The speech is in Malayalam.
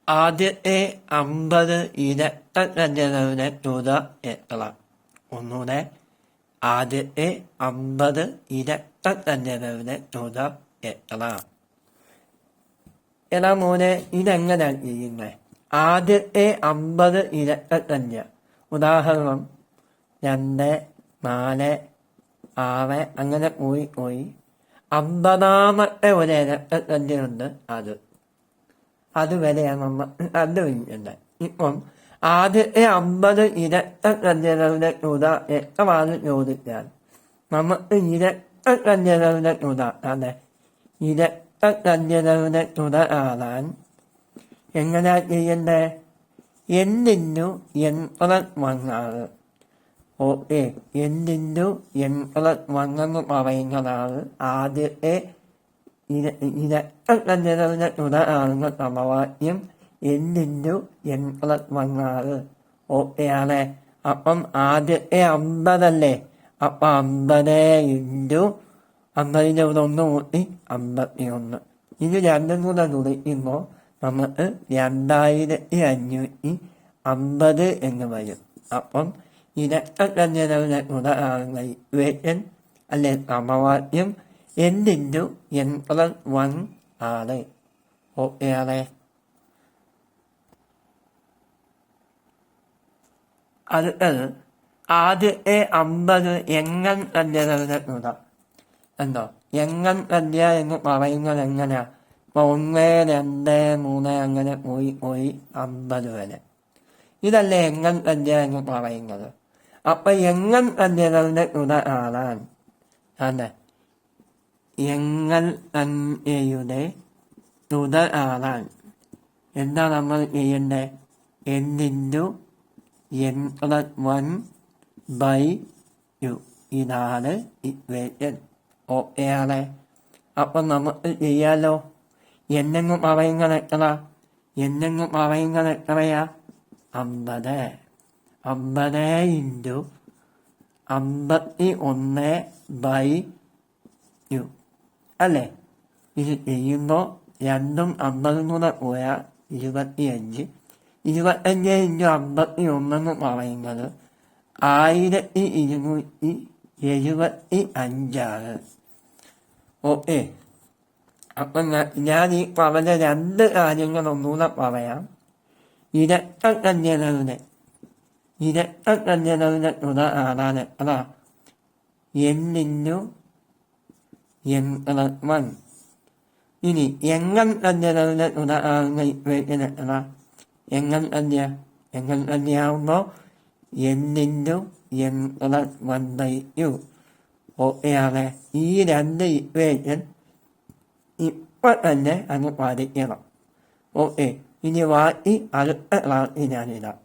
ആദ്യത്തെ 50 ഇരട്ടസംഖ്യകളുടെ തുക എത്ര? ഒന്നുകൂടെ, ആദ്യത്തെ 50 ഇരട്ടസംഖ്യകളുടെ തുക എത്ര? എടാ മോനെ, ഇതെങ്ങനെയാണ് ചെയ്യുന്നത്? ആദ്യത്തെ 50 ഇരട്ടസംഖ്യ, ഉദാഹരണം 2, 4, 6 അങ്ങനെ പോയി 50ാമത്തെ ഒരു ഇരട്ടസംഖ്യയുണ്ട്, അതുവരെയാണ് നമ്മൾ കണ്ടുപിടിക്കുന്നത്. ഇപ്പം ആദ്യത്തെ 50 ഇരട്ടസംഖ്യകളുടെ തുക എത്രയാണ് ചോദിച്ചാൽ നമുക്ക് ഇരട്ടസംഖ്യകളുടെ തുക ഇരട്ടസംഖ്യകളുടെ തുക കാണാൻ എങ്ങനെയാ ചെയ്യണ്ടേ? n × n+1 okay, n × n+1 എന്ന് പറയുന്നതാണ് ആദ്യത്തെ ഇരട്ടസംഖ്യകളുടെ തുക ആണെന്ന സമവാക്യം. n × n+1 ഓക്കെ ആണ്. അപ്പം ആദ്യത്തെ 50 അല്ലേ, അപ്പം 50 × 50ന്റെ കൂടെ 1 കൂട്ടി 51. ഇത് രണ്ടും കൂടെ കുറിക്കുമ്പോൾ നമുക്ക് 2550 എന്ന് വരും. അപ്പം ഇരട്ടസംഖ്യകളുടെ തുക ആണെന്ന ഇക്വേഷൻ അല്ലെ സമവാക്യം n × n+1 ആണ്. ഓക്കെ ആണ്. അടുത്തത് ആദ്യത്തെ 50 എങ്ങൻ സംഖ്യകളുടെ തുക. എന്തോ എങ്ങൻ സംഖ്യ എന്ന് പറയുന്നത് എങ്ങനെയാ? 1, 2, 3 അങ്ങനെ പോയി 50 വരെ. ഇതല്ലേ എങ്ങൻ സംഖ്യ എന്ന് പറയുന്നത്. അപ്പൊ എങ്ങൻ സംഖ്യകളുടെ തുക കാണാൻ എങ്ങൻ സംഖ്യയുടെ തുക കാണാൻ എന്താ നമ്മൾ ചെയ്യണ്ടേ? n × n+1/2 ഇതാണ് ഇക്വേഷൻ. ഓക്കെ ആണ്. അപ്പം നമുക്ക് ചെയ്യാലോ. n എന്ന് പറയുന്നത് എത്ര? n എന്ന് പറയുന്നത് എത്രയാ? 50. 50 × 51/2 അല്ലേ? ഇത് ചെയ്യുമ്പോൾ രണ്ടും 50 കൂടെ പോയാൽ 25. 25 × 51 എന്ന് പറയുന്നത് 1275. ഓക്കെ. അപ്പം ഞാൻ ഈ പറഞ്ഞ രണ്ട് കാര്യങ്ങൾ ഒന്നുകൂടെ പറയാം. ഇരട്ടസംഖ്യകളുടെ തുക കാണാൻ എത്ര? n × n+1. ഇനി എങ്ങൻ സംഖ്യകളുടെ തുക കാണുന്ന ഇക്വേഷൻ എത്ര? എങ്ങൻ സംഖ്യയാകുമ്പോൾ n × n+1/2. ഓക്കെയാണ്. ഈ രണ്ട് ഇക്വേഷൻ ഇപ്പൊ തന്നെ അങ്ങ് പഠിക്കണം. ഓക്കെ. ഇനി ബാക്കി അടുത്ത ക്ലാസ്സിൽ ഞാനിടാം.